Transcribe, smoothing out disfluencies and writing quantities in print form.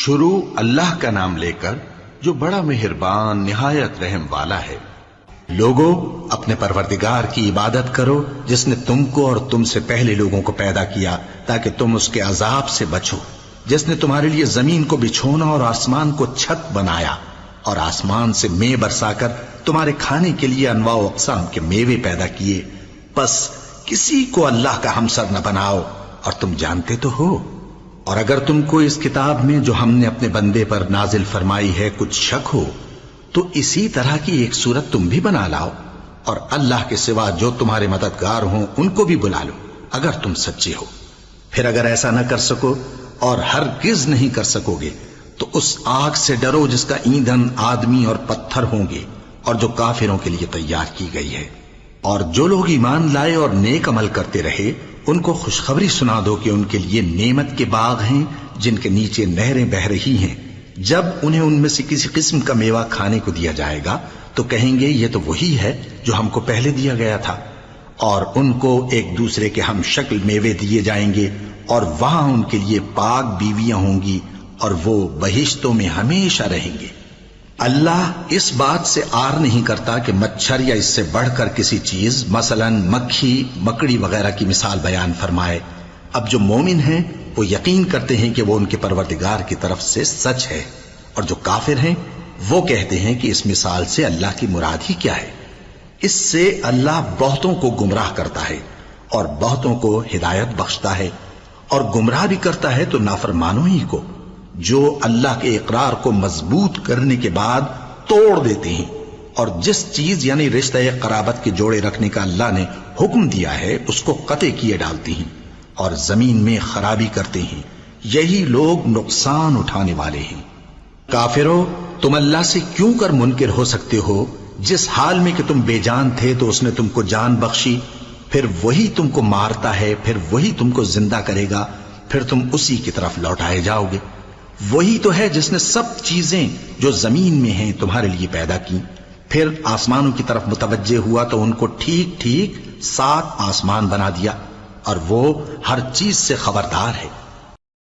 شروع اللہ کا نام لے کر جو بڑا مہربان نہایت رحم والا ہے۔ لوگو اپنے پروردگار کی عبادت کرو جس نے تم کو اور تم سے پہلے لوگوں کو پیدا کیا تاکہ تم اس کے عذاب سے بچو، جس نے تمہارے لیے زمین کو بچھونا اور آسمان کو چھت بنایا اور آسمان سے مے برسا کر تمہارے کھانے کے لیے انواع و اقسام کے میوے پیدا کیے، بس کسی کو اللہ کا ہمسر نہ بناؤ اور تم جانتے تو ہو۔ اور اگر تم کو اس کتاب میں جو ہم نے اپنے بندے پر نازل فرمائی ہے کچھ شک ہو تو اسی طرح کی ایک صورت تم بھی بنا لاؤ اور اللہ کے سوا جو تمہارے مددگار ہوں ان کو بھی بلا لو اگر تم سچے ہو۔ پھر اگر ایسا نہ کر سکو اور ہرگز نہیں کر سکو گے تو اس آگ سے ڈرو جس کا ایندھن آدمی اور پتھر ہوں گے اور جو کافروں کے لیے تیار کی گئی ہے۔ اور جو لوگ ایمان لائے اور نیک عمل کرتے رہے ان کو خوشخبری سنا دو کہ ان کے لیے نعمت کے باغ ہیں جن کے نیچے نہریں بہہ رہی ہیں، جب انہیں ان میں سے کسی قسم کا میوہ کھانے کو دیا جائے گا تو کہیں گے یہ تو وہی ہے جو ہم کو پہلے دیا گیا تھا، اور ان کو ایک دوسرے کے ہم شکل میوے دیے جائیں گے اور وہاں ان کے لیے پاک بیویاں ہوں گی اور وہ بہشتوں میں ہمیشہ رہیں گے۔ اللہ اس بات سے آر نہیں کرتا کہ مچھر یا اس سے بڑھ کر کسی چیز مثلا مکھی مکڑی وغیرہ کی مثال بیان فرمائے۔ اب جو مومن ہیں وہ یقین کرتے ہیں کہ وہ ان کے پروردگار کی طرف سے سچ ہے، اور جو کافر ہیں وہ کہتے ہیں کہ اس مثال سے اللہ کی مراد ہی کیا ہے۔ اس سے اللہ بہتوں کو گمراہ کرتا ہے اور بہتوں کو ہدایت بخشتا ہے، اور گمراہ بھی کرتا ہے تو نافرمانوں ہی کو، جو اللہ کے اقرار کو مضبوط کرنے کے بعد توڑ دیتے ہیں اور جس چیز یعنی رشتہ قرابت کے جوڑے رکھنے کا اللہ نے حکم دیا ہے اس کو قطع کیے ڈالتے ہیں اور زمین میں خرابی کرتے ہیں، یہی لوگ نقصان اٹھانے والے ہیں۔ کافرو، تم اللہ سے کیوں کر منکر ہو سکتے ہو جس حال میں کہ تم بے جان تھے تو اس نے تم کو جان بخشی، پھر وہی تم کو مارتا ہے، پھر وہی تم کو زندہ کرے گا، پھر تم اسی کی طرف لوٹائے جاؤ گے۔ وہی تو ہے جس نے سب چیزیں جو زمین میں ہیں تمہارے لیے پیدا کی، پھر آسمانوں کی طرف متوجہ ہوا تو ان کو ٹھیک ٹھیک 7 آسمان بنا دیا، اور وہ ہر چیز سے خبردار ہے۔